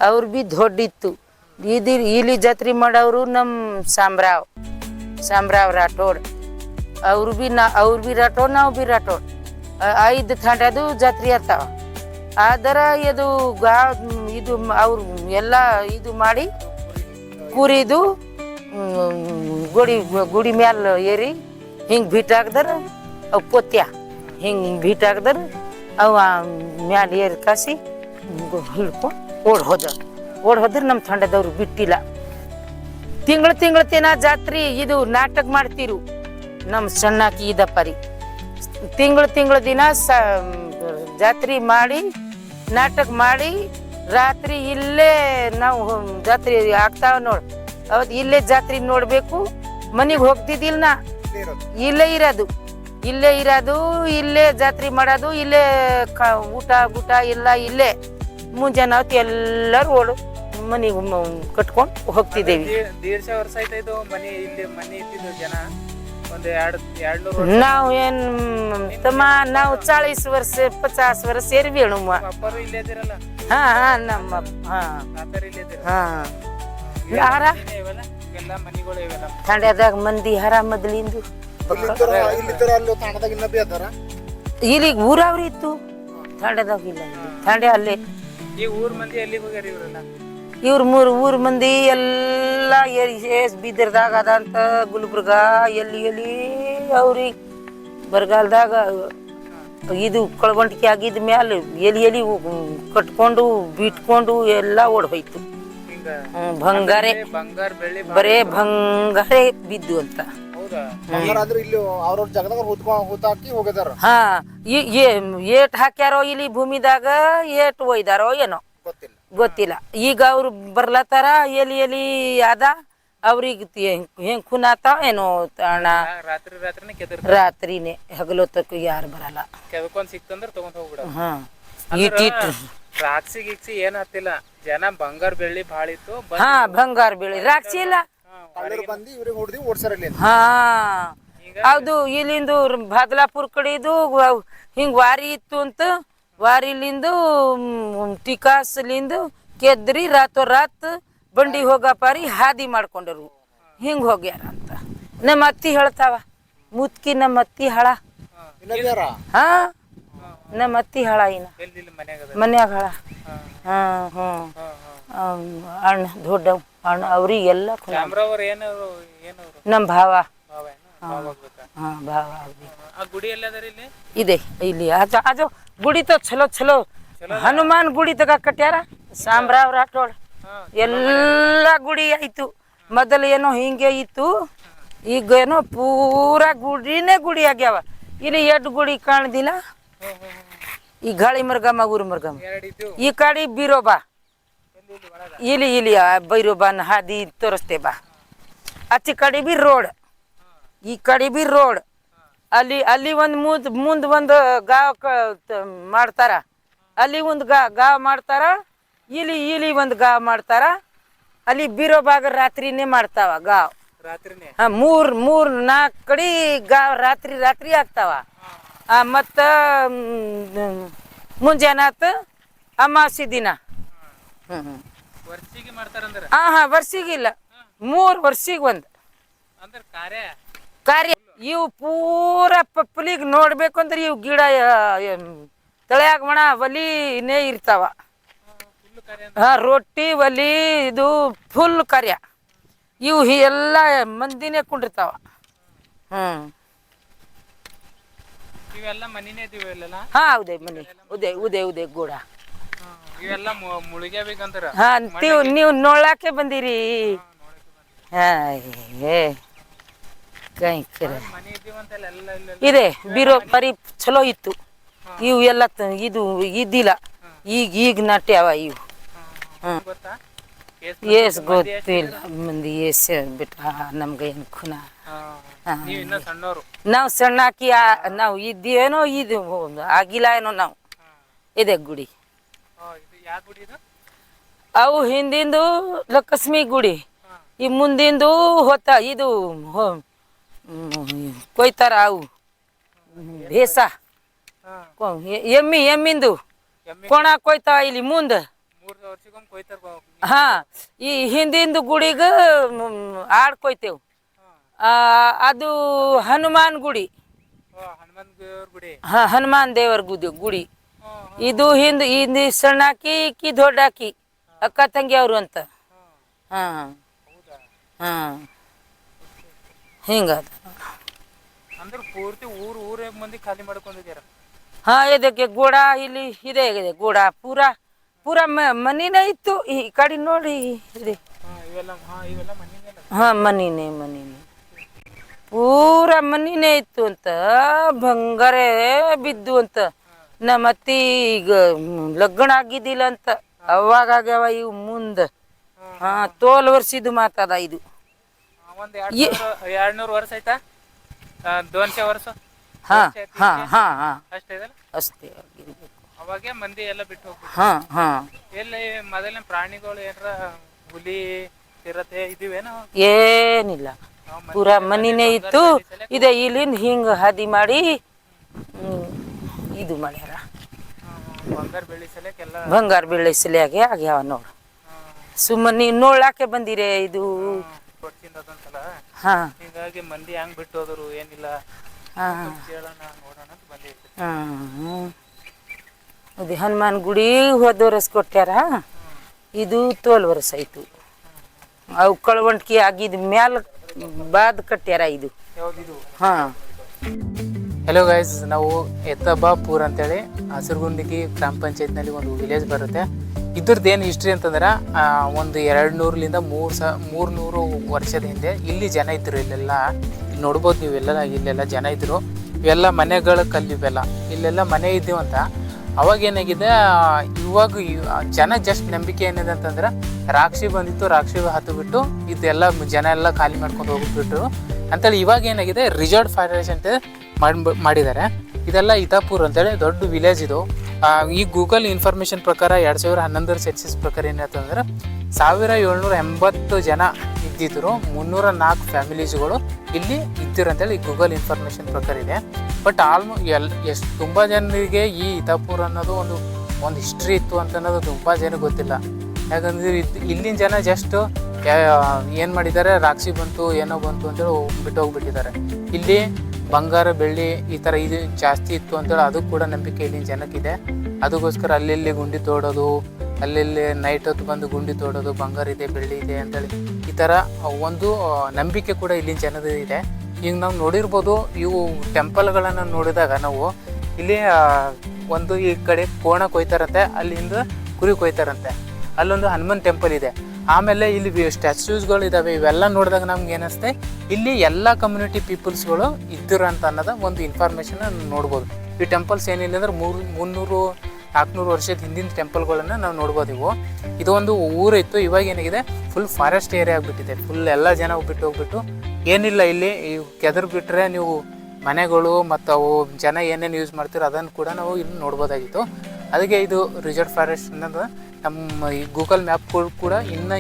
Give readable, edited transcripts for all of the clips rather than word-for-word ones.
ಅವ್ರು ಬಿ ದೊಡ್ಡಿತ್ತು. ಇಲ್ಲಿ ಜಾತ್ರೆ ಮಾಡೋರು ನಮ್ಮ ಸಾಮ್ರಾವ್ ರಾಠೋಡ್. ಅವ್ರು ಬಿ ರಾಠೋಡ್, ನಾವು ಬಿ ರಾಠೋಡ್. 5 ಥಾಂಡದು ಜಾತ್ರೆ ಆತಾವ. ಆದರ ಇದು ಇದು ಅವ್ರು ಎಲ್ಲ ಇದು ಮಾಡಿ ಕುರಿದು ಗುಡಿ ಮ್ಯಾಲ ಏರಿ ಹಿಂಗೆ ಭೀಟಾಕ್ದರ ಅವು ಪೊತ್ಯ ಹಿಂಗೆ ಭೀಟಾಕ್ದರ ಅವ ಮ್ಯಾಲ ಏರಿ ಕಾಸಿ ಹಿಡ್ಕೊಂಡು ಓಡ್ ಹೋದ್ರೆ ನಮ್ಮ ತಂಡದವ್ರು ಬಿಟ್ಟಿಲ್ಲ. ತಿಂಗಳ ತೇನ ಜಾತ್ರೆ ಇದು ನಾಟಕ ಮಾಡ್ತಿರು ನಮ್ಮ ಸಣ್ಣಾಕಿ ಇದಪ್ಪರಿ. ತಿಂಗಳ ದಿನ ಜಾತ್ರೆ ಮಾಡಿ ನಾಟಕ ಮಾಡಿ ರಾತ್ರಿ ಇಲ್ಲೇ ನಾವು ಜಾತ್ರೆ ಆಗ್ತಾವ ನೋಡ್. ಅವತ್ತು ಇಲ್ಲೇ ಜಾತ್ರೆ ನೋಡ್ಬೇಕು. ಮನೆಗೆ ಹೋಗ್ತಿದ್ದಿಲ್ಲ ನಾ. ಇಲ್ಲೇ ಇರೋದು ಇಲ್ಲೇ ಜಾತ್ರೆ ಮಾಡೋದು, ಇಲ್ಲೇ ಊಟ ಎಲ್ಲ ಇಲ್ಲೇ. ಮುಂಜಾನೆ ಹೊತ್ತು ಎಲ್ಲರೂ ಓಡು ಮನೆಗೆ ಕಟ್ಕೊಂಡು ಹೋಗ್ತಿದ್ದೇವಿ. ವರ್ಷ ಆಯ್ತು ಇದು ಮನೆ ಇದ್ದಿದ್ದು ಜನ. ನಾವು ಏನ್ ತಮ್ಮ ನಾವು 40 ವರ್ಷ 50 ವರ್ಷ ಸೇರಿ ಬೇಣಮ್ಮ. ನಮ್ಮ ತಾಂಡ್ಯದಾಗ ಮಂದಿ ಹರ ಮೊದಲಿಂದು ಇಲ್ಲಿಗೆ ಊರವ್ರಿ ಇತ್ತು. ತಾಂಡ್ಯದಾಗ ಇಲ್ಲ, ತಾಂಡ್ಯ ಅಲ್ಲೇ. ಇವ್ರ ಊರ್ ಮಂದಿ ಎಲ್ಲ ಬೀದರ್ದಾಗ ಅದಂತ ಗುಲ್ಬರ್ಗ ಎಲ್ಲಿ ಅವ್ರಿಗೆ ಬರಗಾಲದಾಗ ಇದು ಕಳವಂಟಿಕೆ ಆಗಿದ ಮ್ಯಾಲ ಎಲಿ ಕಟ್ಕೊಂಡು ಬಿಟ್ಕೊಂಡು ಎಲ್ಲ ಓಡ್ ಹೋಯ್ತು. ಬರೇ ಬಂಗಾರೆ ಬಿದ್ದು ಅಂತ. ಹಾ ಏಟ್ ಹಾಕ್ಯಾರೋ ಇಲ್ಲಿ ಭೂಮಿದಾಗ, ಏಟ್ ಒಯ್ದಾರೋ ಏನೋ ಗೊತ್ತಿಲ್ಲ. ಈಗ ಅವ್ರು ಬರ್ಲತ್ತಾರ ಎಲಿ ಅದ ಅವ್ರಿಗೆ ಹೆಂಗ್ ಖುನಾತಾವ ಏನೋ ಅಣ್ಣ. ರಾತ್ರಿನೇ ಹಗಲೊತ್ತಕ್ಕೂ ಯಾರು ಬರಲ್ಲ. ಹಾ ರಾಕ್ಷಿ ಗೀಕ್ಷಿ ಏನ್ ಹತ್ತಿಲ್ಲ. ಜನ ಬಂಗಾರ ಬೆಳ್ಳಿ ಭಾಳ ಇತ್ತು. ಹಾ ಬಂಗಾರ ಬೆಳ್ಳಿ ರಾಕ್ಷಿ ಇಲ್ಲ. ಹಾ ಹೌದು. ಇಲ್ಲಿಂದು ಬಾದ್ಲಾಪುರ್ ಕಡೆದು ಹಿಂಗ್ ವಾರಿ ಇತ್ತು ಅಂತ. ವಾರಿಲಿಂದು ಟಿಕಾಸ್ಲಿಂದು ಕೆದ್ರಿ ರಾತ್ ಬಂಡಿ ಹೋಗಪಾರಿ ಹಾದಿ ಮಾಡ್ಕೊಂಡರು. ಹಿಂಗ್ ಹೋಗ್ಯಾರ ಅಂತ ನಮ್ಮ ಅತ್ತಿ ಹೇಳ್ತಾವ. ಮುತ್ಕಿ ನಮ್ಮ ಅತ್ತಿ ಹಳ. ಹಾ ನಮ್ಮ ಅತ್ತಿ ಹಳ ಇನ್ನ ಮನ್ಯಾಗ ಹಳ. ಅಣ್ಣ ದೊಡ್ಡ ಅಣ್ಣ ಅವ್ರಿಗೆಲ್ಲ ನಮ್ಮ ಭಾವ. ಭಾವ ಇದೆ ಇಲ್ಲಿ. ಅದು ಗುಡಿ ತೋ ಚಲೋ ಹನುಮಾನ್ ಗುಡಿ ತಗ ಕಟ್ಯಾರ ಸಾಮ್ರಾವ್ ರಾಠೋಡ್. ಎಲ್ಲ ಗುಡಿ ಆಯ್ತು. ಮೊದಲು ಏನೋ ಹಿಂಗೆ ಇತ್ತು, ಈಗ ಏನೋ ಪೂರಾ ಗುಡಿ ಆಗ್ಯಾವ. ಇಲ್ಲಿ 2 ಗುಡಿ ಕಾಣದಿಲ್ಲ. ಈ ಗಾಳಿ ಮರ್ಗಮ್ಮ ಊರು ಮರ್ಗಮ್ಮ, ಈ ಕಡೆ ಬಿರೋಬಾ. ಇಲ್ಲಿ ಬೈರೋಬಾನ ಹಾದಿ ತೋರಿಸ್ತೇ ಬಾ. ಆಚೆ ಕಡೆ ಬಿ ರೋಡ್, ಈ ಕಡೆ ಬಿ ರೋಡ್. ಅಲ್ಲಿ ಒಂದು ಮುಂದ್ ಒಂದು ಗಾವ್ ಮಾಡ್ತಾರ. ಅಲ್ಲಿ ಒಂದು ಗಾವ್ ಮಾಡ್ತಾರ. ಇಲ್ಲಿ ಒಂದು ಗಾವ್ ಮಾಡ್ತಾರ. ಅಲ್ಲಿ ಬಿರೋಬಾಗ ರಾತ್ರಿನೇ ಮಾಡ್ತಾವ ಗಾವ್. 3-4 ಕಡೆ ಗಾವ್ ರಾತ್ರಿ ಆಗ್ತಾವ. ಮತ್ತ ಮುಂಜಾನಾತ್ ಅಮಾವಾಸ್ಯೆ ದಿನ. ವರ್ಷಿಗಿಲ್ಲ, 3 ವರ್ಷಿಗೆ ಒಂದು ಕಾರ್ಯ. ಇವು ಪೂರ ಪಪ್ಪಲಿಗೆ ನೋಡ್ಬೇಕಂದ್ರೆ ಇವು ಗಿಡ ತಳೆಯಾಗ ಮಣ ಒಲಿನೇ ಇರ್ತಾವ. ರೊಟ್ಟಿ ಒಲಿ ಇದು ಫುಲ್ ಕಾರ್ಯ. ಇವು ಎಲ್ಲ ಮಂದಿನೇ ಕುಂಡಿರ್ತಾವ. ಹಾ ಹೌದೇ ಮನೆ ಉದೇ ಗೋಡ. ಹಾ ನೀವು ನೋಡಾಕೆ ಬಂದಿರಿ. ಇದೆ ಬಿರೋ ಬರೀ ಚಲೋ ಇತ್ತು. ಇವು ಎಲ್ಲ ಇದು ಇದ್ದಿಲ್ಲ. ಈಗ ನಾಟ್ಯಾವ ಇವು. ಎಸ್ ಗೊತ್ತಿಲ್ಲ ಮಂದಿ ಎಸ್ ಬಿಟ್ಟ ನಮ್ಗೆ ಏನು ಖುನ. ನಾವು ಸಣ್ಣಾಕಿ ನಾವು ಇದ್ದೇನೋ ಇದು ಆಗಿಲ್ಲ ಏನೋ. ನಾವು ಇದೆ ಗುಡಿ. ಅವು ಹಿಂದಿಂದು ಲಕ್ಷ್ಮಿ ಗುಡಿ. ಈ ಮುಂದಿಂದು ಹೊತ್ತ ಇದು ಕೊಯ್ತಾರ ಅವು ಭೇಸ. ಎಮ್ಮಿಂದು ಕೊಣ ಕೊಯ್ತಾವ ಇಲ್ಲಿ ಮುಂದೆ. 3 ವರ್ಷಕ್ಕೊಮ್ಮೆ ಕೊಯ್ತಾರ. ಹಾ ಈ ಹಿಂದಿಂದು ಗುಡಿಗ ಆಡ್ ಕೊಯ್ತೇವ್. ಅದು ಹನುಮಾನ್ ಗುಡಿ. ಹನುಮಂತ ದೇವ್ರ ಗುಡಿ. ಹನುಮಾನ್ ದೇವರ ಗುಡಿ. ಇದು ಹಿಂದ್ ಸಣ್ಣಾಕಿ ಈಕಿ ದೊಡ್ಡಾಕಿ ಅಕ್ಕ ತಂಗಿ ಅವರು ಅಂತ. ಹಾ ಹಾ ಹಿಂಗದ. ಅಂದ್ರೆ ಪೂರ್ತಿ ಊರೇ ಮಂದಿ ಖಾಲಿ ಮಾಡ್ಕೊಂಡಿದ್ದೀರ. ಹಾ ಇದಕ್ಕೆ ಗೋಡ ಇಲ್ಲಿ ಇದೆ ಗೋಡ ಪೂರಾ ಮನಿನೇ ಇತ್ತು. ಈ ಕಡೆ ನೋಡಿ ಇದೆ. ಹಾ ಮನಿನೇ ಪೂರಾ ಮನಿನೇ ಇತ್ತು ಅಂತ. ಬಂಗಾರೆ ಬಿದ್ದು ಅಂತ. ನಮ್ಮ ಅತ್ತಿ ಈಗ ಲಗ್ನ ಆಗಿದ್ದಿಲ್ಲ ಅಂತ ಅವಾಗ ಆಗ್ಯಾವ ಇವು ಮುಂದ. ತೋಲ್ ವರ್ಷಿದ್ದು ಮಾತದ ಇದು. ಒಂದ್ 200 ವರ್ಷ ಆಯ್ತಾ? 200 ವರ್ಷ. ಹಾ ಹಾ ಹಾ ಹಾ ಅಷ್ಟೇ ಅಷ್ಟೇ ಅವಾಗೆ ಮಂದಿ ಎಲ್ಲ ಬಿಟ್ಟು ಹೋಗ್ಬಿಟ್ಟು. ಎಲ್ಲಿ ಮೊದಲಿನ ಪ್ರಾಣಿಗಳು ಏನಾರ ಹುಲಿ ಚಿರತೆ ಇದಿವೇನೋ? ಏನಿಲ್ಲ, ಪೂರಾ ಮನಿನೇ ಇತ್ತು. ಇದೆ ಇಲ್ಲಿಂದ ಹಿಂಗ ಹಾದಿ ಮಾಡಿ ಇದು ಮಾಡ್ಯಾರ. ಬಂಗಾರ ಬೆಳ್ಳಿ ಸಲಿಯಾಗೆ ಆಗ್ಯಾವ ನೋಡು. ಸುಮ್ಮನೆ ನೀವು ನೋಡ್ಲಾಕೆ ಬಂದಿರೇ ಇದು. ಹಾ ಹೀಗಾಗಿ ಮಂದಿ ಹೆಂಗ್ ಬಿಟ್ಟು ಹೋದ್ರು ಏನಿಲ್ಲ ಕೇಳೋಣ ನೋಡೋಣ ಅಂತ ಬಂದಿತ್ತು. ಅದು ಹನುಮಾನ್ ಗುಡಿ ಹೋದ ವರ್ಷ ಕೊಟ್ಟ್ಯಾರ. ಇದು ತೋಲ್ ವರ್ಷ ಆಯ್ತು. ಅವು ಕಳವಂಟ್ಕಿ ಆಗಿದ ಮ್ಯಾಲ ಬಾದ್ ಕಟ್ಟ್ಯಾರ ಇದು. ಹಾ ಹೆಲೋ ಗೈಸ್, ನಾವು ಎತ್ತಬಾಪುರ್ ಅಂತೇಳಿ ಹಸಿರುಗುಂಡಿಗಿ ಗ್ರಾಮ ಪಂಚಾಯತ್ನಲ್ಲಿ ಒಂದು ವಿಲೇಜ್ ಬರುತ್ತೆ. ಇದ್ರದ್ದು ಏನು ಹಿಸ್ಟ್ರಿ ಅಂತಂದ್ರೆ ಒಂದು 200ರಿಂದ 300 ವರ್ಷದ ಹಿಂದೆ ಇಲ್ಲಿ ಜನ ಇದ್ರು. ಇಲ್ಲೆಲ್ಲ ನೋಡ್ಬೋದು ನೀವು, ಇಲ್ಲೆಲ್ಲ ಜನ ಇದ್ರು. ಇವೆಲ್ಲ ಮನೆಗಳ ಕಲ್ಲಿವೆಲ್ಲ ಇಲ್ಲೆಲ್ಲ ಮನೆ ಇದ್ದೀವಂತ. ಅವಾಗ ಏನಾಗಿದೆ, ಇವಾಗ ಜನ ಜಸ್ಟ್ ನಂಬಿಕೆ ಏನಿದೆ ಅಂತಂದ್ರೆ ರಾಕ್ಷಿ ಬಂದಿತ್ತು, ರಾಕ್ಷಿ ಹತ್ತು ಬಿಟ್ಟು ಇದೆಲ್ಲ ಜನ ಎಲ್ಲ ಖಾಲಿ ಮಾಡ್ಕೊಂಡು ಹೋಗ್ಬಿಟ್ರು ಅಂತೇಳಿ. ಇವಾಗ ಏನಾಗಿದೆ, ರಿಸಾರ್ಟ್ ಫಾರೆಸ್ಟ್ ಅಂತ ಮಾಡಿದ್ದಾರೆ. ಇದೆಲ್ಲ ಇತಾಪುರ್ ಅಂತೇಳಿ ದೊಡ್ಡ ವಿಲೇಜ್ ಇದು. ಈ ಗೂಗಲ್ ಇನ್ಫಾರ್ಮೇಶನ್ ಪ್ರಕಾರ 2011 ಸೆನ್ಸಸ್ ಪ್ರಕಾರ ಏನಾಯ್ತಂದ್ರೆ 1780 ಜನ ಇದ್ದಿದ್ರು. 304 ಫ್ಯಾಮಿಲೀಸ್ಗಳು ಇಲ್ಲಿ ಇದ್ದಿರು ಅಂತೇಳಿ ಗೂಗಲ್ ಇನ್ಫಾರ್ಮೇಶನ್ ಪ್ರಕಾರ ಇದೆ. ಬಟ್ ಎಷ್ಟು ತುಂಬ ಜನರಿಗೆ ಈ ಇತಾಪುರ್ ಅನ್ನೋದು ಒಂದು ಹಿಸ್ಟ್ರಿ ಇತ್ತು ಅಂತ ಅನ್ನೋದು ತುಂಬ ಜನ ಗೊತ್ತಿಲ್ಲ. ಯಾಕಂದ್ರೆ ಇಲ್ಲಿನ ಜನ ಜಸ್ಟ್ ಏನು ಮಾಡಿದ್ದಾರೆ, ರಾಕ್ಷಿ ಬಂತು ಏನೋ ಬಂತು ಅಂತೇಳಿ ಬಿಟ್ಟು ಹೋಗ್ಬಿಟ್ಟಿದ್ದಾರೆ. ಇಲ್ಲಿ ಬಂಗಾರ ಬೆಳ್ಳಿ ಈ ಥರ ಇದು ಜಾಸ್ತಿ ಇತ್ತು ಅಂತೇಳಿ ಅದು ಕೂಡ ನಂಬಿಕೆ ಇಲ್ಲಿನ ಜನಕ್ಕಿದೆ. ಅದಕ್ಕೋಸ್ಕರ ಅಲ್ಲೆಲ್ಲಿ ಗುಂಡಿ ತೋಡೋದು, ಅಲ್ಲೆಲ್ಲಿ ನೈಟ್ ಹೊತ್ತು ಬಂದು ಗುಂಡಿ ತೋಡೋದು, ಬಂಗಾರ ಇದೆ ಬೆಳ್ಳಿ ಇದೆ ಅಂತೇಳಿ ಈ ಥರ ಒಂದು ನಂಬಿಕೆ ಕೂಡ ಇಲ್ಲಿನ ಜನದ ಇದೆ. ಈಗ ನಾವು ನೋಡಿರ್ಬೋದು, ಇವು ಟೆಂಪಲ್ಗಳನ್ನು ನೋಡಿದಾಗ ನಾವು ಇಲ್ಲಿ ಒಂದು ಈ ಕಡೆ ಕೋಣ ಕೊಯ್ತಾರಂತೆ, ಅಲ್ಲಿಂದ ಕುರಿ ಕೊಯ್ತಾರಂತೆ. ಅಲ್ಲೊಂದು ಹನುಮನ್ ಟೆಂಪಲ್ ಇದೆ. ಆಮೇಲೆ ಇಲ್ಲಿ ಸ್ಟ್ಯಾಚ್ಯೂಸ್ಗಳು ಇದ್ದಾವೆ. ಇವೆಲ್ಲ ನೋಡಿದಾಗ ನಮ್ಗೆ ಏನಿಸುತ್ತೆ, ಇಲ್ಲಿ ಎಲ್ಲ ಕಮ್ಯುನಿಟಿ ಪೀಪಲ್ಸ್ಗಳು ಇದ್ದರು ಅಂತ ಅನ್ನೋದು ಒಂದು ಇನ್ಫಾರ್ಮೇಷನ್ ನೋಡ್ಬೋದು. ಈ ಟೆಂಪಲ್ಸ್ ಏನಿಲ್ಲ ಅಂದ್ರೆ 300-400 ವರ್ಷದ ಹಿಂದಿನ ಟೆಂಪಲ್ಗಳನ್ನು ನಾವು ನೋಡ್ಬೋದು. ಇದು ಒಂದು ಊರಿತ್ತು. ಇವಾಗ ಏನಾಗಿದೆ, ಫುಲ್ ಫಾರೆಸ್ಟ್ ಏರಿಯಾ ಆಗಿಬಿಟ್ಟಿದೆ. ಫುಲ್ ಎಲ್ಲ ಜನ ಹೋಗ್ಬಿಟ್ಟು ಏನಿಲ್ಲ, ಇಲ್ಲಿ ಕೆದರ್ ಬಿಟ್ಟರೆ ನೀವು ಮನೆಗಳು ಮತ್ತು ಅವು ಜನ ಏನೇನು ಯೂಸ್ ಮಾಡ್ತೀರೋ ಅದನ್ನು ಕೂಡ ನಾವು ಇಲ್ಲಿ ನೋಡ್ಬೋದಾಗಿತ್ತು. ಅದಕ್ಕೆ ಇದು ರಿಸಾರ್ಟ್ ಫಾರೆಸ್ಟ್ ಅನ್ನೋದು ನಮ್ಮ ಈ ಗೂಗಲ್ ಮ್ಯಾಪ್ಗಳು ಕೂಡ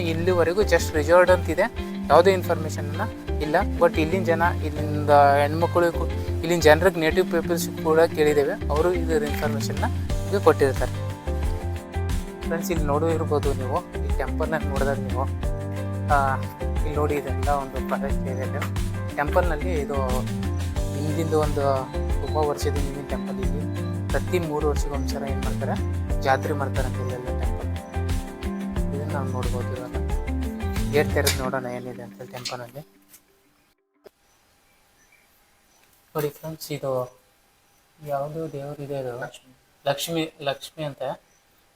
ಇಲ್ಲಿವರೆಗೂ ಜಸ್ಟ್ ರಿಸಾರ್ಟ್ ಅಂತಿದೆ, ಯಾವುದೇ ಇನ್ಫಾರ್ಮೇಷನ್ನ ಇಲ್ಲ. ಬಟ್ ಇಲ್ಲಿನ ಜನ, ಇಲ್ಲಿಂದ ಹೆಣ್ಮಕ್ಳಿಗೂ, ಇಲ್ಲಿನ ಜನರಿಗೆ ನೇಟಿವ್ ಪೀಪಲ್ಸ್ ಕೂಡ ಕೇಳಿದ್ದೇವೆ, ಅವರು ಇದರ ಇನ್ಫಾರ್ಮೇಷನ್ನ ಈಗ ಕೊಟ್ಟಿರ್ತಾರೆ. ಫ್ರೆಂಡ್ಸ್, ಇಲ್ಲಿ ನೋಡಿರ್ಬೋದು ನೀವು, ಈ ಟೆಂಪಲ್ನ ನೋಡಿದಾಗ ನೀವು ಇಲ್ಲಿ ನೋಡಿ, ಇದೆಲ್ಲ ಒಂದು ಫಾರೆಸ್ಟ್ ಏರಿಯಾ. ಟೆಂಪಲ್ನಲ್ಲಿ ಇದು ಹಿಂದಿಂದು ಒಂದು ತುಂಬ ವರ್ಷದ ಹಿಂದಿನ ಟೆಂಪಲ್. ಇಲ್ಲಿ ಪ್ರತಿ 3 ವರ್ಷಕ್ಕೊಂದ್ಸಲ ಏನು ಮಾಡ್ತಾರೆ, ಜಾತ್ರೆ ಮಾಡ್ತಾರೆ ಅಂತ ಇಲ್ಲೆಲ್ಲ ಟೆಂಪಲ್. ಇದನ್ನು ನಾವು ನೋಡ್ಬೋದು. ಇವಾಗ ಗೇಟ್ ತೆರೆದು ನೋಡೋಣ ಏನಿದೆ ಅಂತ ಟೆಂಪಲಲ್ಲಿ. ನೋಡಿ ಫ್ರೆಂಡ್ಸ್, ಇದು ಯಾವುದು ದೇವರಿದೆ, ಇದು ಲಕ್ಷ್ಮಿ ಅಂತ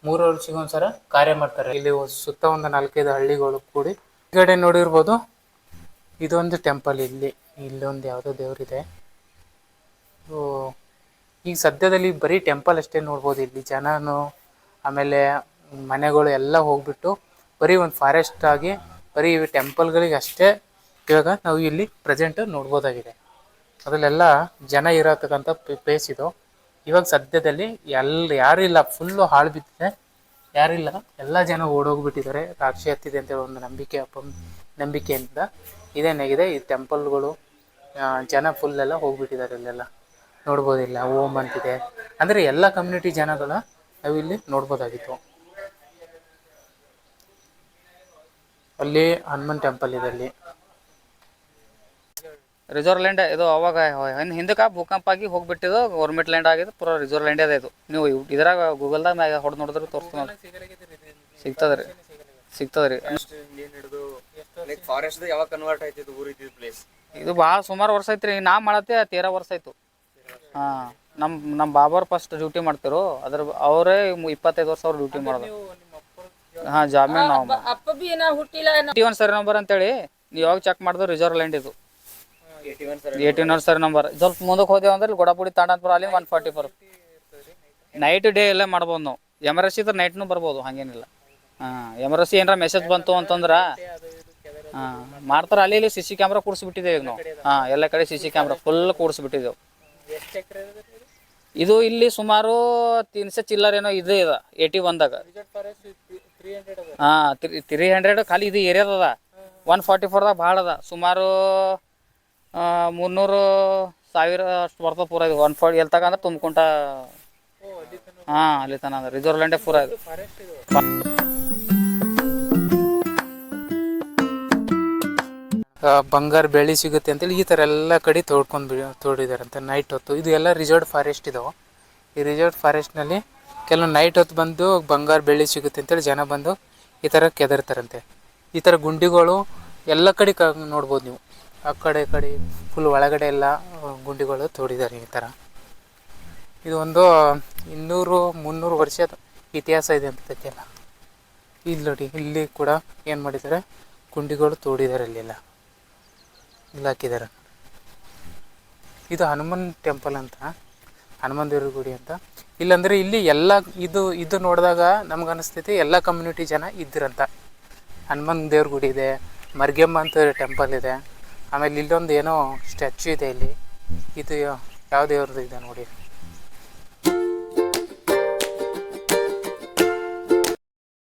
3 ವರ್ಷಕ್ಕೊಂದ್ಸಲ ಕಾರ್ಯ ಮಾಡ್ತಾರೆ. ಇಲ್ಲಿ ಸುತ್ತ ಒಂದು 4-5 ಹಳ್ಳಿಗಳು ಕೂಡಿ. ಈ ಕಡೆ ನೋಡಿರ್ಬೋದು, ಇದೊಂದು ಟೆಂಪಲ್. ಇಲ್ಲೊಂದು ಯಾವುದೋ ದೇವರಿದೆ. ಈಗ ಸದ್ಯದಲ್ಲಿ ಬರೀ ಟೆಂಪಲ್ ಅಷ್ಟೇ ನೋಡ್ಬೋದು. ಇಲ್ಲಿ ಜನನು ಆಮೇಲೆ ಮನೆಗಳು ಎಲ್ಲ ಹೋಗ್ಬಿಟ್ಟು ಬರೀ ಒಂದು ಫಾರೆಸ್ಟ್ ಆಗಿ ಬರೀ ಟೆಂಪಲ್ಗಳಿಗೆ ಅಷ್ಟೇ ಇವಾಗ ನಾವು ಇಲ್ಲಿ ಪ್ರೆಸೆಂಟ್ ನೋಡ್ಬೋದಾಗಿದೆ. ಅದರಲ್ಲೆಲ್ಲ ಜನ ಇರತಕ್ಕಂಥ ಪ್ಲೇಸ್ ಇದು. ಇವಾಗ ಸದ್ಯದಲ್ಲಿ ಯಾರೂ ಇಲ್ಲ, ಫುಲ್ಲು ಹಾಳು ಬಿದ್ದಿದೆ, ಯಾರಿಲ್ಲ, ಎಲ್ಲ ಜನ ಓಡೋಗ್ಬಿಟ್ಟಿದ್ದಾರೆ. ರಾಕ್ಷಿ ಹತ್ತಿದೆ ಅಂತೇಳಿ ಒಂದು ನಂಬಿಕೆಯಿಂದ ಇದೇನಾಗಿದೆ, ಈ ಟೆಂಪಲ್ಗಳು ಜನ ಫುಲ್ಲೆಲ್ಲ ಹೋಗ್ಬಿಟ್ಟಿದ್ದಾರೆ. ಇಲ್ಲೆಲ್ಲ ನೋಡ್ಬೋದಿಲ್ಲ, ಓಮ್ ಅಂತಿದೆ. ಅಂದರೆ ಎಲ್ಲ ಕಮ್ಯುನಿಟಿ ಜನಗಳ ನಾವು ಇಲ್ಲಿ ನೋಡ್ಬೋದಾಗಿತ್ತು. ಅಲ್ಲಿ ಹನುಮನ್ ಟೆಂಪಲ್ ಇದೆ ಅಲ್ಲಿ. ರಿಸರ್ವ್ ಲ್ಯಾಂಡ್ ಇದು ಅವಾಗ ಹಿಂದಕ್ಕೆ ಭೂಕಂಪ ಆಗಿ ಹೋಗ್ಬಿಟ್ಟಿದ್ದು ಗೌರ್ಮೆಂಟ್ ಲ್ಯಾಂಡ್ ಆಗಿದ್ದು ಪೂರ ರಿಸರ್ವ್ ಲ್ಯಾಂಡ್ ಅದ ಇದು. ನೀವು ಇದ್ರಾಗ ಗೂಗಲ್ದಾಗ ಮ್ಯಾಗ ಹೊಡೆದು ನೋಡಿದ್ರೆ ತೋರಿಸ್ತೀನಿ ಸಿಗ್ತದೆ ರೀ ಸಿಗ್ತದೆ ರೀ. ಫಾರೆಸ್ಟ್ ಯಾವಾಗ ಕನ್ವರ್ಟ್ ಆಯ್ತು ಊರು ಇದ್ದಿದ್ದು ಪ್ಲೇಸ್? ಇದು ಭಾಳ ಸುಮಾರು ವರ್ಷ ಐತ್ರಿ. ನಾ ಮಾಡತ್ತೆ 13 ವರ್ಷ ಆಯ್ತು. ಹಾಂ, ನಮ್ಮ ಬಾಬಾರು ಫಸ್ಟ್ ಡ್ಯೂಟಿ ಮಾಡ್ತಿರು. ಅದ್ರ ಅವರೇ 25 ವರ್ಷ ಅವ್ರು ಡ್ಯೂಟಿ ಮಾಡೋದು. ಹಾಂ, ಜಾಮೀನು ನಾವು ಅಪ್ಪ ಬಿ ನಾ ಹುಟ್ಟಿಲ್ಲ 81 ಸರಿ ನಂಬರ್ ಅಂತೇಳಿ ನೀವು ಯಾವಾಗ ಚೆಕ್ ಮಾಡಿದ್ರು ರಿಸರ್ವ್ ಲ್ಯಾಂಡ್ ಇದು 81 ಸರಿ ನಂಬರ್. ಸ್ವಲ್ಪ ಮುಂದಕ್ಕೆ ಹೋದೆವು ಅಂದ್ರೆ ಗೊಡಪುಡಿ ತಾಂಡಾಪುರ ಅಲ್ಲಿ 144. ನೈಟ್ ಡೇ ಎಲ್ಲ ಮಾಡ್ಬೋದು ನಾವು. ಎಮರ್ಜೆನ್ಸಿ ಇದ್ರೆ ನೈಟ್ನು ಬರ್ಬೋದು, ಹಾಗೇನಿಲ್ಲ. ಹಾಂ, ಎಮರ್ಜೆನ್ಸಿ ಏನಾರ ಮೆಸೇಜ್ ಬಂತು ಅಂತಂದ್ರೆ ಹಾಂ ಮಾಡ್ತಾರೆ. ಅಲ್ಲಿ ಇಲ್ಲಿ CC ಕ್ಯಾಮ್ರಾ ಕೂಡಿಸ್ಬಿಟ್ಟಿದ್ದೇವೆ ಈಗ ನಾವು. ಹಾಂ, ಎಲ್ಲ ಕಡೆ CC ಕ್ಯಾಮ್ರಾ ಫುಲ್ ಕೂಡಿಸ್ಬಿಟ್ಟಿದ್ದೆವು. ಇದು ಇಲ್ಲಿ ಸುಮಾರು 300 ಚಿಲ್ಲರೇನೋ ಇದೆ 81ದಾಗ. ಹಾಂ, 300 ಖಾಲಿ ಇದು ಏರಿಯಾದದ. 144ದಾಗ ಭಾಳ ಅದ, ಸುಮಾರು 300,000 ಅಷ್ಟು ಬರ್ತದೆ ಪೂರ. ಇದು 140 ಎಲ್ಲಿ ತಗ ಅಂದ್ರೆ ತುಂಬ್ಕೊಂಡ. ಹಾಂ, ಅಲ್ಲಿ ತನ ಅದ ರಿಸರ್ವ್ ಲ್ಯಾಂಡೇ ಪೂರ ಇದು. ಬಂಗಾರ ಬೆಳ್ಳಿ ಸಿಗುತ್ತೆ ಅಂತೇಳಿ ಈ ಥರ ಎಲ್ಲ ಕಡೆ ತೋಡಿದಾರಂತೆ ನೈಟ್ ಹೊತ್ತು. ಇದು ಎಲ್ಲ ರಿಸರ್ವ್ಡ್ ಫಾರೆಸ್ಟ್ ಇದಾವೆ. ಈ ರಿಸರ್ವ್ಡ್ ಫಾರೆಸ್ಟ್ನಲ್ಲಿ ಕೆಲವು ನೈಟ್ ಹೊತ್ತು ಬಂದು ಬಂಗಾರ ಬೆಳ್ಳಿ ಸಿಗುತ್ತೆ ಅಂತೇಳಿ ಜನ ಬಂದು ಈ ಥರ ಕೆದರ್ತಾರಂತೆ. ಈ ಥರ ಗುಂಡಿಗಳು ಎಲ್ಲ ಕಡೆ ನೋಡ್ಬೋದು ನೀವು. ಆ ಕಡೆ ಈ ಕಡೆ ಫುಲ್ ಒಳಗಡೆ ಎಲ್ಲ ಗುಂಡಿಗಳು ತೋಡಿದ್ದಾರೆ ಈ ಥರ. ಇದು ಒಂದು 200-300 ವರ್ಷದ ಇತಿಹಾಸ ಇದೆ ಅಂತಕ್ಕೆಲ್ಲ. ಇಲ್ಲಿ ನೋಡಿ, ಇಲ್ಲಿ ಕೂಡ ಏನು ಮಾಡಿದ್ದಾರೆ, ಗುಂಡಿಗಳು ತೋಡಿದ್ದಾರೆ ಅಲ್ಲೆಲ್ಲ, ಇಲ್ಲಿ ಹಾಕಿದ್ದಾರೆ. ಇದು ಹನುಮನ್ ಟೆಂಪಲ್ ಅಂತ, ಹನುಮನ್ ದೇವ್ರ ಗುಡಿ ಅಂತ. ಇಲ್ಲಾಂದರೆ ಇಲ್ಲಿ ಎಲ್ಲ ಇದು ನೋಡಿದಾಗ ನಮ್ಗೆ ಅನಿಸ್ತೈತಿ ಎಲ್ಲ ಕಮ್ಯುನಿಟಿ ಜನ ಇದ್ದಿರಂತ. ಹನುಮನ್ ದೇವ್ರ ಗುಡಿ ಇದೆ, ಮರ್ಗೆಮ್ಮ ಅಂತ ಟೆಂಪಲ್ ಇದೆ. ಆಮೇಲೆ ಇಲ್ಲೊಂದು ಏನೋ ಸ್ಟ್ಯಾಚ್ಯೂ ಇದೆ ಇಲ್ಲಿ. ಇದು ಯಾವ ದೇವ್ರದ್ದು ಇದೆ ನೋಡಿ.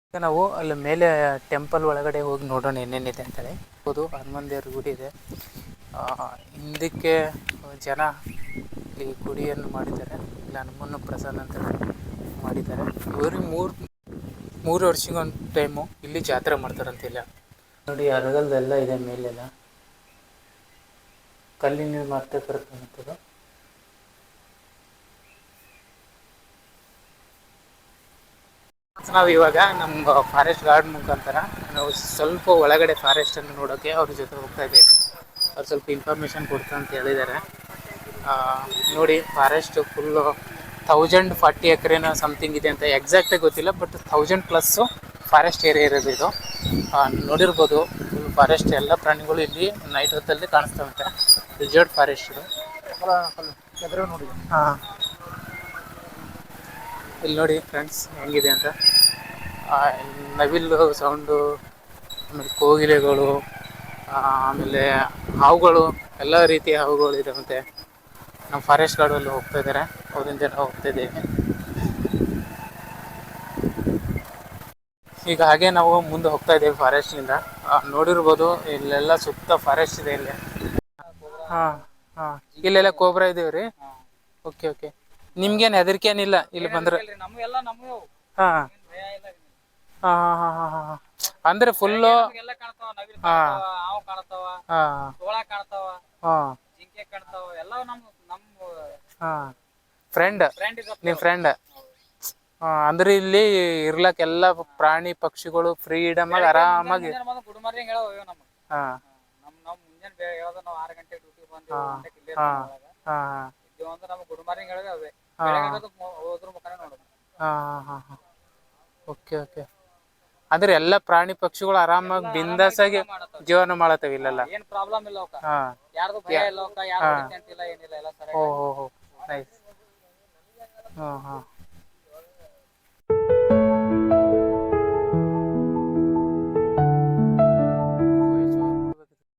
ಈಗ ನಾವು ಅಲ್ಲಿ ಮೇಲೆ ಟೆಂಪಲ್ ಒಳಗಡೆ ಹೋಗಿ ನೋಡೋಣ ಏನೇನಿದೆ ಅಂತೇಳಿ. ಹೌದು, ಹನುಮನ್ ದೇವ್ರ ಗುಡಿ ಇದೆ. ಹಿಂದಕ್ಕೆ ಜನ ಈ ಗುಡಿಯನ್ನು ಮಾಡಿದ್ದಾರೆ. ಇಲ್ಲಿ ಹನುಮನ ಪ್ರಸನ್ನ ಅಂತ ಮಾಡಿದ್ದಾರೆ. ಇವ್ರಿಗೆ ಮೂರು ವರ್ಷಕ್ಕೊಂದು ಟೈಮು ಇಲ್ಲಿ ಜಾತ್ರೆ ಮಾಡ್ತಾರಂತಿಲ್ಲ. ನೋಡಿ, ಅರಗಲ್ದೆಲ್ಲ ಇದೆ ಮೇಲೆಲ್ಲ ಕಲ್ಲಿನ ಮತ್ತೆ ಬರ್ತಕ್ಕಂಥದ್ದು. ನಾವು ಇವಾಗ ನಮ್ಮ ಫಾರೆಸ್ಟ್ ಗಾರ್ಡ್ ಮುಖಾಂತರ ನಾವು ಸ್ವಲ್ಪ ಒಳಗಡೆ ಫಾರೆಸ್ಟನ್ನು ನೋಡೋಕ್ಕೆ ಅವ್ರ ಜೊತೆ ಹೋಗ್ತಾ ಇದ್ದೇವೆ. ಅವ್ರು ಸ್ವಲ್ಪ ಇನ್ಫಾರ್ಮೇಷನ್ ಕೊಡ್ತಾ ಅಂತ ಹೇಳಿದ್ದಾರೆ. ನೋಡಿ, ಫಾರೆಸ್ಟ್ ಫುಲ್ಲು 1040 ಎಕರೆನ ಸಮಥಿಂಗ್ ಇದೆ ಅಂತ, ಎಕ್ಸಾಕ್ಟಾಗಿ ಗೊತ್ತಿಲ್ಲ, ಬಟ್ 1000+ ಫಾರೆಸ್ಟ್ ಏರಿಯಾ ಇರೋದು ಇದು. ನೋಡಿರ್ಬೋದು, ಫುಲ್ ಫಾರೆಸ್ಟ್ ಎಲ್ಲ ಪ್ರಾಣಿಗಳು ಇಲ್ಲಿ ನೈಟ್ ಹೊತ್ತಲ್ಲಿ ಕಾಣಿಸ್ತವಂತೆ. ರಿಸರ್ವ್ಡ್ ಫಾರೆಸ್ಟ್ ಇದು. ನೋಡಿ, ಹಾಂ, ಇಲ್ಲಿ ನೋಡಿ ಫ್ರೆಂಡ್ಸ್ ಹೆಂಗಿದೆ ಅಂತ. ನವಿಲು ಸೌಂಡು, ಆಮೇಲೆ ಕೋಗಿಲೆಗಳು, ಆಮೇಲೆ ಹಾವುಗಳು, ಎಲ್ಲ ರೀತಿಯ ಹಾವುಗಳು ಇದಾವಂತೆ. ನಮ್ಮ ಫಾರೆಸ್ಟ್ ಗಾರ್ಡಲ್ಲಿ ಹೋಗ್ತಾ ಇದ್ದಾರೆ, ಅವರಿಂದ ಜನ ಹೋಗ್ತಾ ಇದ್ದೀವಿ. ಈಗ ಹಾಗೆ ನಾವು ಮುಂದೆ ಹೋಗ್ತಾ ಇದ್ದೇವೆ ಫಾರೆಸ್ಟಿಂದ. ನೋಡಿರ್ಬೋದು, ಇಲ್ಲೆಲ್ಲ ಸುತ್ತ ಫಾರೆಸ್ಟ್ ಇದೆ ಇಲ್ಲಿ. ಹಾಂ ಹಾಂ, ಇಲ್ಲೆಲ್ಲ ಕೋಬ್ರಾ ಇದ್ದೀವಿ ರೀ. ಓಕೆ ಓಕೆ, ನಿಮ್ಗೇನು ಹೆದರಿಕೆ ಏನಿಲ್ಲ ಇಲ್ಲಿ ಬಂದ್ರೆ? ಹಾಂ ಹಾಂ ಹಾಂ ಹಾಂ ಹಾಂ ಹಾಂ, ಅಂದ್ರೆ ಫುಲ್ಲು ಫ್ರೆಂಡ್, ನಿಮ್ಮ ಫ್ರೆಂಡ್. ಅಂದ್ರೆ ಇಲ್ಲಿ ಇರ್ಲಕ್ ಎಲ್ಲ ಪ್ರಾಣಿ ಪಕ್ಷಿಗಳು ಫ್ರೀಡಮ್ ಆಗಿ ಆರಾಮಾಗಿ. ಹಾಂ ಓಕೆ ಓಕೆ. ಅಂದ್ರೆ ಎಲ್ಲ ಪ್ರಾಣಿ ಪಕ್ಷಿಗಳು ಆರಾಮಾಗಿ ಬಿಂದಾಸಾಗಿ ಜೀವನ ಮಾಡತ್ತವೆ ಇಲ್ಲೆಲ್ಲ. ಏನು ಪ್ರಾಬ್ಲಮ್ ಇಲ್ಲ. ಹಾಂ, ಯಾರ್ದು ಭಯ ಇಲ್ಲ, ಯಾರು ಅಂತಿಲ್ಲ, ಏನಿಲ್ಲ, ಎಲ್ಲ ಸರಿ. ಓಹೋ ನೈಸ್. ಹಾಂ ಹಾಂ,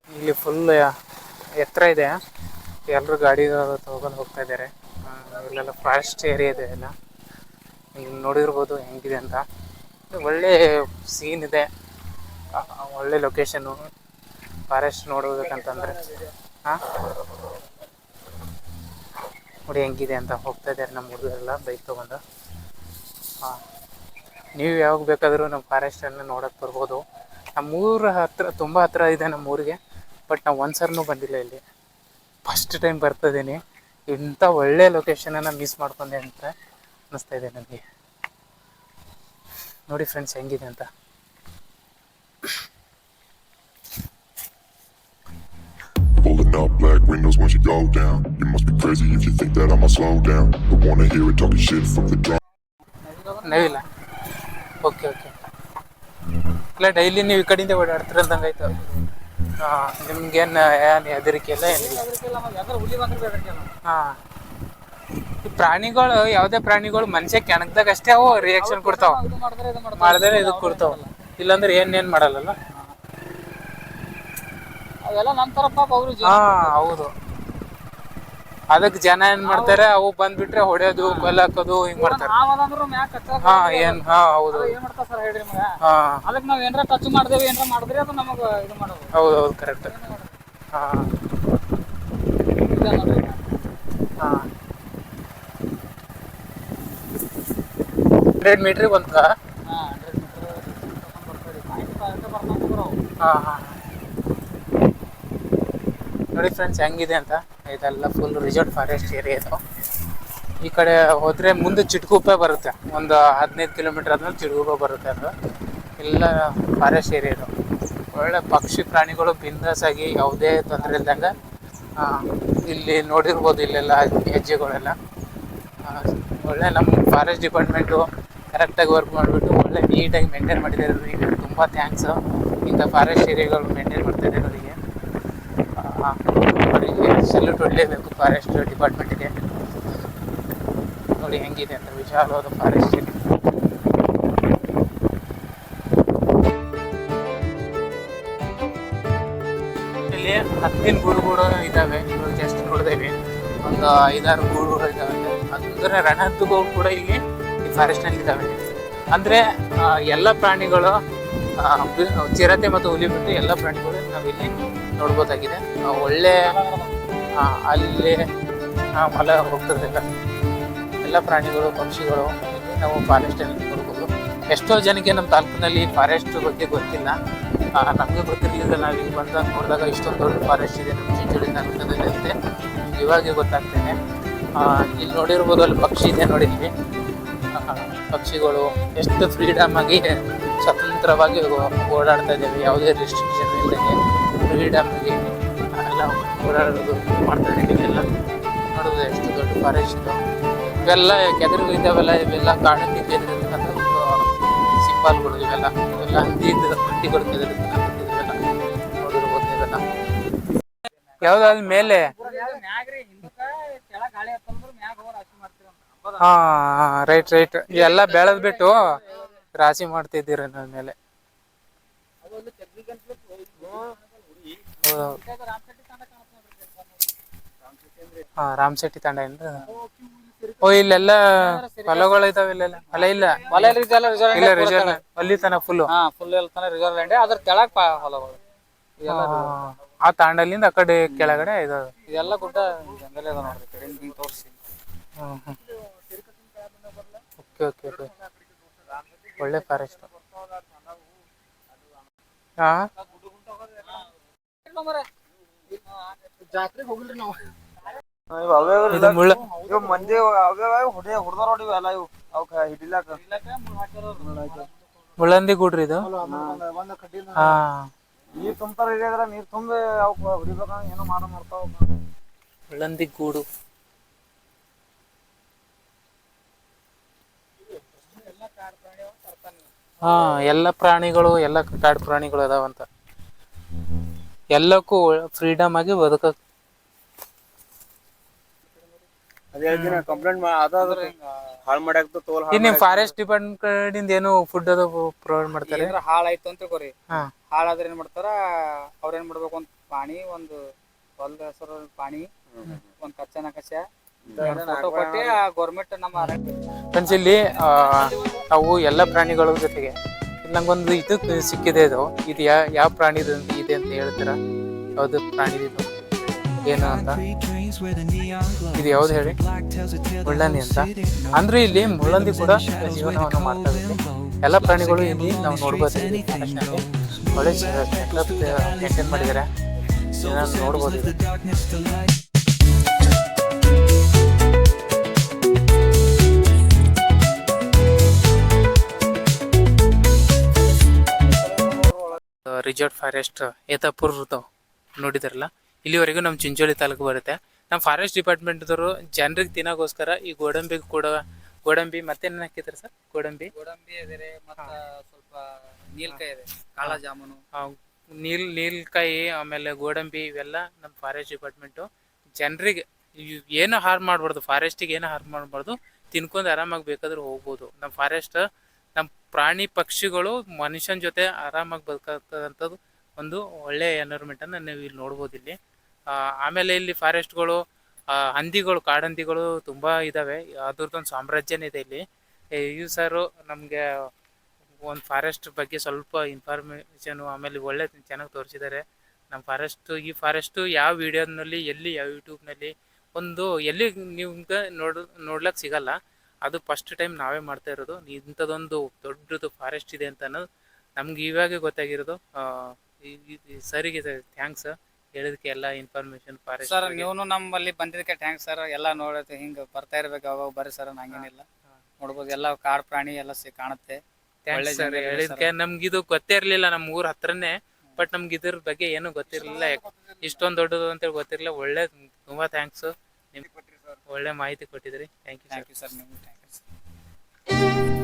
ಇಲ್ಲಿ ಫುಲ್ ಎತ್ತರ ಇದೆ. ಎಲ್ಲರೂ ಗಾಡಿ ತಗೊಂಡು ಹೋಗ್ತಾ ಇದ್ದಾರೆ. ಇಲ್ಲೆಲ್ಲ ಫಾರೆಸ್ಟ್ ಏರಿಯಾ ಇದೆ ಎಲ್ಲ. ಇಲ್ಲಿ ನೋಡಿರ್ಬೋದು ಹೆಂಗಿದೆ ಅಂತ. ಒಳ್ಳೆ ಸೀನ್ ಇದೆ, ಒಳ್ಳೆ ಲೊಕೇಶನ್ನು ಫಾರೆಸ್ಟ್ ನೋಡಬೇಕಂತಂದರೆ. ಹಾಂ, ನೋಡಿ ಹೆಂಗಿದೆ ಅಂತ. ಹೋಗ್ತಾ ಇದ್ದಾರೆ ನಮ್ಮ ಹುಡುಗರೆಲ್ಲ ಬೈಕ್ ತೊಗೊಂಡು. ಹಾಂ, ನೀವು ಯಾವಾಗ ಬೇಕಾದರೂ ನಮ್ಮ ಫಾರೆಸ್ಟನ್ನು ನೋಡೋಕ್ಕೆ ಬರ್ಬೋದು. ನಮ್ಮೂರ ಹತ್ರ ತುಂಬ ಹತ್ರ ಇದೆ ನಮ್ಮೂರಿಗೆ. ಬಟ್ ನಾವು ಒಂದ್ಸರಿನೂ ಬಂದಿಲ್ಲ ಇಲ್ಲಿ, ಫಸ್ಟ್ ಟೈಮ್ ಬರ್ತಿದ್ದೀನಿ. ಇಂಥ ಒಳ್ಳೆ ಲೊಕೇಶನನ್ನು ಮಿಸ್ ಮಾಡ್ಕೊಂಡೆ ಅಂತ ಅನ್ನಿಸ್ತಾ ಇದೆ ನನಗೆ. ನೋಡಿ ಫ್ರೆಂಡ್ಸ್ ಹೆಂಗಿದೆ ಅಂತ. Pulling up black windows once you go down. You must be crazy if you think that I'ma slow down. But wanna hear it talking shit from the drum. ನವಿಲ್ಲ ಓಕೆ ಇಲ್ಲ ಡೈಲಿ ನೀವು ಈ ಕಡೆಯಿಂದ ಓಡಾಡ್ತಿರಂದಂಗಾಯ್ತು. ನಿಮ್ಗೇನು ಏನು ಹೆದರಿಕೆ ಇಲ್ಲ ಏನಿಲ್ಲ. ಹಾಂ, ಈ ಪ್ರಾಣಿಗಳು ಯಾವುದೇ ಪ್ರಾಣಿಗಳು ಮನುಷ್ಯ ಕೆಣಕ್ದಾಗ ಅಷ್ಟೇ ಅವು ರಿಯಾಕ್ಷನ್ ಕೊಡ್ತಾವ, ಮಾಡಿದ್ರೆ ಇದಕ್ಕೆ ಕೊಡ್ತಾವ. ಇಲ್ಲಾಂದ್ರೆ ಏನೇನು ಮಾಡಲ್ಲಲ್ಲ. ಅವೆಲ್ಲ ನಂತರ ಪಾಪ ಅವರು ಹಾಂ ಹೌದು. ಅದಕ್ಕೆ ಜನ ಏನ್ ಮಾಡ್ತಾರೆ, ಅವು ಬಂದ್ಬಿಟ್ರೆ ಹೊಡೆಯೋದು ಕೊಲ್ಲಾಕೋದು ಹಿಂಗ್ ಮಾಡ್ತಾರೆ. ಹಾಂ ಏನು ಹಾಂ ಹೌದು. ಹಾಂ ಅದಕ್ಕೆ ನಾವು ಏನಾರ ಟಚ್ ಮಾಡ್ದೇವಿ ಏನಾರ ಮಾಡಿದ್ರೆ ಅದು ನಮಗೆ ಇದು ಮಾಡೋದು. ಹೌದು ಹೌದು ಕರೆಕ್ಟ್. ಹಾಂ ಹಾಂ 100 ಮೀಟ್ರಿಗೆ ಒಂದು. ಹಾಂ ಹಾಂ ನೋಡಿ ಫ್ರೆಂಡ್ಸ್ ಹೆಂಗಿದೆ ಅಂತ. ಇದೆಲ್ಲ ಫುಲ್ ರಿಸರ್ವ್ ಫಾರೆಸ್ಟ್ ಏರಿಯಾ ಇದು. ಈ ಕಡೆ ಹೋದರೆ ಮುಂದೆ ಚಿಟ್ಕುಪ್ಪೆ ಬರುತ್ತೆ, ಒಂದು 15 ಕಿಲೋಮೀಟ್ರ್ ಆದ್ಮೇಲೆ ಚಿಟ್ಕುಪ್ಪೆ ಬರುತ್ತೆ. ಅದು ಎಲ್ಲ ಫಾರೆಸ್ಟ್ ಏರಿಯಾ ಇದು. ಒಳ್ಳೆ ಪಕ್ಷಿ ಪ್ರಾಣಿಗಳು ಬಿಂದಾಸಾಗಿ ಯಾವುದೇ ತೊಂದರೆ ಇಲ್ದಂಗೆ ಇಲ್ಲಿ ನೋಡಿರ್ಬೋದು. ಇಲ್ಲೆಲ್ಲ ಹೆಜ್ಜೆಗಳೆಲ್ಲ ಒಳ್ಳೆ ನಮ್ಮ ಫಾರೆಸ್ಟ್ ಡಿಪಾರ್ಟ್ಮೆಂಟು ಕರೆಕ್ಟಾಗಿ ವರ್ಕ್ ಮಾಡಿಬಿಟ್ಟು ಒಳ್ಳೆ ನೀಟಾಗಿ ಮೇಂಟೈನ್ ಮಾಡಿದ್ದಾರೆ. ಇವರಿಗೆ ತುಂಬ ಥ್ಯಾಂಕ್ಸು. ಇಂಥ ಫಾರೆಸ್ಟ್ ಏರಿಯಾಗಳು ಮೇಂಟೈನ್ ಮಾಡ್ತಾಯಿದ್ದಾರೆ ಅವರಿಗೆ. ಅವರಿಗೆ ಸಲ್ಯೂಟ್ ಹೊಡಲೇಬೇಕು ಫಾರೆಸ್ಟ್ ಡಿಪಾರ್ಟ್ಮೆಂಟಿಗೆ. ನೋಡಿ ಹೆಂಗಿದೆ ಅಂತ ವಿಶಾಲವಾದ ಫಾರೆಸ್ಟ್ ಏರಿಯಾ. ಇಲ್ಲಿ 10 ಗೂಡುಗಳು ಇದ್ದಾವೆ. ಇವಾಗ ಜಸ್ಟ್ ನೋಡಿದೇವೆ ಒಂದು 5-6 ಗೂಡುಗಳು ಇದ್ದಾವೆ. ಅಂದರೆ ರಣಹದ್ದುಗಳು ಕೂಡ ಇಲ್ಲಿ ಈ ಫಾರೆಸ್ಟ್ನಲ್ಲಿ ಇದ್ದಾವೆ. ಅಂದರೆ ಎಲ್ಲ ಪ್ರಾಣಿಗಳು, ಚಿರತೆ ಮತ್ತು ಹುಲಿ ಬಿಟ್ಟು ಎಲ್ಲ ಪ್ರಾಣಿಗಳು ನಾವಿಲ್ಲಿ ನೋಡ್ಬೋದಾಗಿದೆ. ಒಳ್ಳೆ ಅಲ್ಲಿ ಮಲ ಹೋಗ್ತದಿಲ್ಲ. ಎಲ್ಲ ಪ್ರಾಣಿಗಳು ಪಕ್ಷಿಗಳು ಇಲ್ಲಿ ನಾವು ಫಾರೆಸ್ಟಲ್ಲಿ ನೋಡ್ಬೋದು. ಎಷ್ಟೋ ಜನಕ್ಕೆ ನಮ್ಮ ತಾಲೂಕಿನಲ್ಲಿ ಫಾರೆಸ್ಟ್ ಬಗ್ಗೆ ಗೊತ್ತಿಲ್ಲ. ನಮಗೆ ಗೊತ್ತಿರಲಿಲ್ಲ. ನಾವು ಈಗ ಬಂದಾಗ ನೋಡಿದಾಗ ಇಷ್ಟೊಂದು ದೊಡ್ಡ ಫಾರೆಸ್ಟ್ ಇದೆ ನಮ್ಮ ಚಿಂಚೋಳಿ ತಾಲೂಕಿನಲ್ಲಿ ಅಂತ ಇವಾಗ ಗೊತ್ತಾಗ್ತೇನೆ. ಇಲ್ಲಿ ನೋಡಿರ್ಬೋದು, ಅಲ್ಲಿ ಪಕ್ಷಿ ಇದೆ ನೋಡಿ. ಇಲ್ಲಿ ಪಕ್ಷಿಗಳು ಎಷ್ಟು ಫ್ರೀಡಮ್ ಆಗಿ ಸ್ವತಂತ್ರವಾಗಿ ಓಡಾಡ್ತಾ ಇದ್ದೇವೆ, ಯಾವುದೇ ರಿಸ್ಟ್ರಿಕ್ಷನ್ ಇಲ್ಲದೆ ಫ್ರೀಡಮ್ ಆಗಿ ಎಲ್ಲ ಓಡಾಡೋದು ಮಾಡ್ತಾ ಇದ್ದೀವಿ. ಎಲ್ಲ ನೋಡೋದು ಎಷ್ಟು ದೊಡ್ಡ ಫಾರೆಸ್ಟ್ ಇದು. ಇವೆಲ್ಲ ಕೆದರು ಇದ್ದಾವೆಲ್ಲ, ಇವೆಲ್ಲ ಕಾಡಿನಿಂದ ಕೆದರಿರ್ತಕ್ಕಂಥ ಸಿಂಬಲ್ಗಳು. ಇವೆಲ್ಲ ಹಂದಿಗಳು ಕೆದರಿರ್ತಕ್ಕಂಥದ್ದು. ಇವೆಲ್ಲ ನೋಡಿರ್ಬೋದು. ಇವೆಲ್ಲ ಯಾವುದಾದ ಮೇಲೆ ಹಾಂ ರೈಟ್ ಎಲ್ಲ ಬೆಳೆದ್ ಬಿಟ್ಟು ರಾಶಿ ಮಾಡ್ತಿದ್ದೀರ ನನ್ನ ಮೇಲೆ. ಹಾಂ ರಾಮಶೆಟ್ಟಿ ತಾಂಡ ಏನ್ರಿ? ಓ ಇಲ್ಲೆಲ್ಲ ಹೊಲಗಳು ಇದಾವೆ. ಇಲ್ಲೆಲ್ಲ ಹೊಲ ಇಲ್ಲ, ಇಲ್ಲ ರಿಸರ್ವ್ ಅಲ್ಲಿ ತನ ಫುಲ್ ಫುಲ್ ತನ ರಿಸರ್ವ್ ಲ್ಯಾಂಡ್. ಅದ್ರ ಕೆಳಗ್ ಹೊಲಗಳು ಆ ತಾಂಡಲ್ಲಿಂದ ಆ ಕಡೆ ಕೆಳಗಡೆ ಇದಾವೆ. ಇದೆಲ್ಲ ಗುಡ್ಡ ಜಂಗಲ್ ಅದ ನೋಡ್ರಿ. ಕಡೆ ತೋರಿಸಿ. ಓಕೆ ಒಳ್ಳೆ ಫಾರೆಸ್ಟ್. ಹಾಂ ಜಾತ್ರೆಗೆ ಹೋಗಿಲ್ರಿ ನಾವು. ಇದು ಮುಳ್ಳ ಮಂದಿ ಹೊಡೆದಾರ ನೋಡಿ ಇವೆಲ್ಲ. ಇವು ಅವಕ್ಕೆ ಹಿಡಿಲಾಕ ಮುಳ್ಳಂದಿ ಗೂಡ್ರಿ ಇದು. ಹಾಂ ನೀರ್ ತುಂಬ್ತಾರ. ಹಿಡಿಯದ್ರ ನೀರ್ ತುಂಬಿ ಅವಕ್ಕೆ ಹೊಡಿಬೇಕ ಏನೋ ಮಾಡ್ತಾವ. ಮುಳ್ಳಂದಿ ಗೂಡು. ಹಾಂ ಎಲ್ಲ ಪ್ರಾಣಿಗಳು, ಎಲ್ಲ ಕಾಡು ಪ್ರಾಣಿಗಳು ಅದಾವಂತ. ಎಲ್ಲಕ್ಕೂ ಫ್ರೀಡಮ್ ಆಗಿ ಬದುಕ. ಕಂಪ್ಲೇಂಟ್ ಅದಾದ್ರೆ ಹಾಳು ಮಾಡಾಕ್ತ ತೋಲ್. ನಿಮ್ ಫಾರೆಸ್ಟ್ ಡಿಪಾರ್ಟ್ಮೆಂಟ್ ಕಡೆಯಿಂದ ಏನು ಫುಡ್ ಅದು ಪ್ರೊವೈಡ್ ಮಾಡ್ತಾರೆ? ಹಾಳಾಯ್ತು ಅಂತ ತಿಳ್ಕೊರಿ. ಹಾಂ ಹಾಳಾದ್ರೆ ಏನ್ ಮಾಡ್ತಾರ, ಅವ್ರ ಏನ್ ಮಾಡ್ಬೇಕು, ಒಂದು ಪಾಣಿ, ಒಂದು ಹೊಲದ ಹೆಸರು ಪಾಣಿ, ಒಂದು ಕಚ್ಚನ ಕಚ್ಚ ಫೋಟೋ ಕೊಟ್ಟಿ ಗೌರ್ಮೆಂಟ್ ನಮ್ಮ ಫ್ರೆಂಡ್ಸ್ ಇಲ್ಲಿ ಅವು ಎಲ್ಲ ಪ್ರಾಣಿಗಳ ಜೊತೆಗೆ ನಂಗೊಂದು ಇದು ಸಿಕ್ಕಿದೆ. ಇದು ಯಾವ ಪ್ರಾಣಿದು ಇದೆ ಅಂತ ಹೇಳ್ತೀರಾ? ಯಾವ್ದು ಪ್ರಾಣಿದು ಏನು ಅಂತ? ಇದು ಯಾವ್ದು ಹೇಳಿ? ಮುಳ್ಳಂದಿ ಅಂತ. ಅಂದ್ರೆ ಇಲ್ಲಿ ಮುಳ್ಳಂದಿ ಕೂಡ ಜೀವನವನ್ನು ಮಾಡ್ತಾ ಇದೆ. ಎಲ್ಲ ಪ್ರಾಣಿಗಳು ಇಲ್ಲಿ ನಾವು ನೋಡ್ಬೋದು. ಒಳ್ಳೆ ಸೆಟಪ್ ಮೇಂಟೈನ್ ಮಾಡಿದ್ದಾರೆ, ನೋಡ್ಬೋದು ಇದು. ರಿಜಾರ್ಟ್ ಫಾರೆಸ್ಟ್ ಏತಾಪುರ್ ನೋಡಿದಾರಲ್ಲ, ಇಲ್ಲಿವರೆಗೂ ನಮ್ಮ ಚಿಂಚೋಳಿ ತಾಲೂಕು ಬರುತ್ತೆ. ನಮ್ಮ ಫಾರೆಸ್ಟ್ ಡಿಪಾರ್ಟ್ಮೆಂಟ್ದವರು ಜನರಿಗೆ ತಿನ್ನೋಗೋಸ್ಕರ ಈ ಗೋಡಂಬಿಗೆ ಕೂಡ ಗೋಡಂಬಿ ಮತ್ತೇನು ಹಾಕಿದ್ದಾರೆ ಸರ್? ಗೋಡಂಬಿ ಇದೆ ಮತ್ತು ಸ್ವಲ್ಪ ನೀಲ್ಕಾಯಿ ಇದೆ, ಕಾಳ ಜಾಮೂನು, ನೀಲ್ಕಾಯಿ ಆಮೇಲೆ ಗೋಡಂಬಿ ಇವೆಲ್ಲ ನಮ್ಮ ಫಾರೆಸ್ಟ್ ಡಿಪಾರ್ಟ್ಮೆಂಟು ಜನರಿಗೆ ಏನು ಹಾರ್ಮ್ ಮಾಡಬಾರ್ದು, ಫಾರೆಸ್ಟಿಗೆ ಏನು ಹಾರ್ಮ್ ಮಾಡಬಾರ್ದು, ತಿನ್ಕೊಂಡು ಆರಾಮಾಗಿ ಬೇಕಾದ್ರೆ ಹೋಗ್ಬೋದು. ನಮ್ಮ ಫಾರೆಸ್ಟ್ ನಮ್ಮ ಪ್ರಾಣಿ ಪಕ್ಷಿಗಳು ಮನುಷ್ಯನ ಜೊತೆ ಆರಾಮಾಗಿ ಬದುಕಂಥದ್ದು ಒಂದು ಒಳ್ಳೆಯ ಎನ್ವೈರ್ಮೆಂಟನ್ನು ನೀವು ಇಲ್ಲಿ ನೋಡ್ಬೋದು ಇಲ್ಲಿ. ಆಮೇಲೆ ಇಲ್ಲಿ ಫಾರೆಸ್ಟ್ಗಳು, ಹಂದಿಗಳು, ಕಾಡಂದಿಗಳು ತುಂಬ ಇದ್ದಾವೆ, ಅದ್ರದ್ದೊಂದು ಸಾಮ್ರಾಜ್ಯನೇ ಇದೆ ಇಲ್ಲಿ. ಇವು ಸರು ನಮಗೆ ಒಂದು ಫಾರೆಸ್ಟ್ ಬಗ್ಗೆ ಸ್ವಲ್ಪ ಇನ್ಫಾರ್ಮೇಷನು ಆಮೇಲೆ ಒಳ್ಳೆ ಚೆನ್ನಾಗಿ ತೋರಿಸಿದ್ದಾರೆ. ನಮ್ಮ ಈ ಫಾರೆಸ್ಟು ಯಾವ ವಿಡಿಯೋನಲ್ಲಿ ಎಲ್ಲಿ ಯಾವ ಯೂಟ್ಯೂಬ್ನಲ್ಲಿ ಎಲ್ಲಿ ನಿಮ್ಗೆ ನೋಡ್ಲಿಕ್ಕೆ ಸಿಗಲ್ಲ. ಅದು ಫಸ್ಟ್ ಟೈಮ್ ನಾವೇ ಮಾಡ್ತಾ ಇರೋದು. ಇಂಥದ್ದೊಂದು ದೊಡ್ಡದು ಫಾರೆಸ್ಟ್ ಇದೆ ಅಂತ ಅನ್ನೋದು ನಮ್ಗೆ ಇವಾಗೆ ಗೊತ್ತಾಗಿರೋದು. ಸರಿಗೆ ಥ್ಯಾಂಕ್ಸ್ ಹೇಳಿದಕ್ಕೆ ಎಲ್ಲ ಇನ್ಫಾರ್ಮೇಶನ್ ಫಾರೆಸ್ಟ್. ಸರ್ ನೀವು ನಮ್ಮಲ್ಲಿ ಬಂದಿದ್ದಕ್ಕೆ ಥ್ಯಾಂಕ್ಸ್ ಸರ್. ಎಲ್ಲ ನೋಡತ್ತೆ ಹಿಂಗೆ ಬರ್ತಾ ಇರ್ಬೇಕು ಅವಾಗ ಬರ್ರಿ ಸರ್, ಹಂಗೇನಿಲ್ಲ ನೋಡ್ಬೋದು, ಎಲ್ಲ ಕಾಡು ಪ್ರಾಣಿ ಎಲ್ಲ ಕಾಣುತ್ತೆ. Thanks sir ಹೇಳಿದಕ್ಕೆ. ನಮ್ಗಿದು ಗೊತ್ತೇ ಇರಲಿಲ್ಲ, ನಮ್ಮ ಊರ ಹತ್ರನೇ, ಬಟ್ ನಮ್ಗೆ ಇದ್ರ ಬಗ್ಗೆ ಏನೂ ಗೊತ್ತಿರಲಿಲ್ಲ, ಇಷ್ಟೊಂದು ದೊಡ್ಡದು ಅಂತೇಳಿ ಗೊತ್ತಿರಲಿಲ್ಲ. ಒಳ್ಳೆ ತುಂಬ ಥ್ಯಾಂಕ್ಸ್, ನಿಮ್ಗೆ ಒಳ್ಳೆ ಮಾಹಿತಿ ಕೊಟ್ಟಿದ್ರಿ. Thank you sir. ನಿಮ್ಗೆ ಥ್ಯಾಂಕ್ ಯು ಸರ್.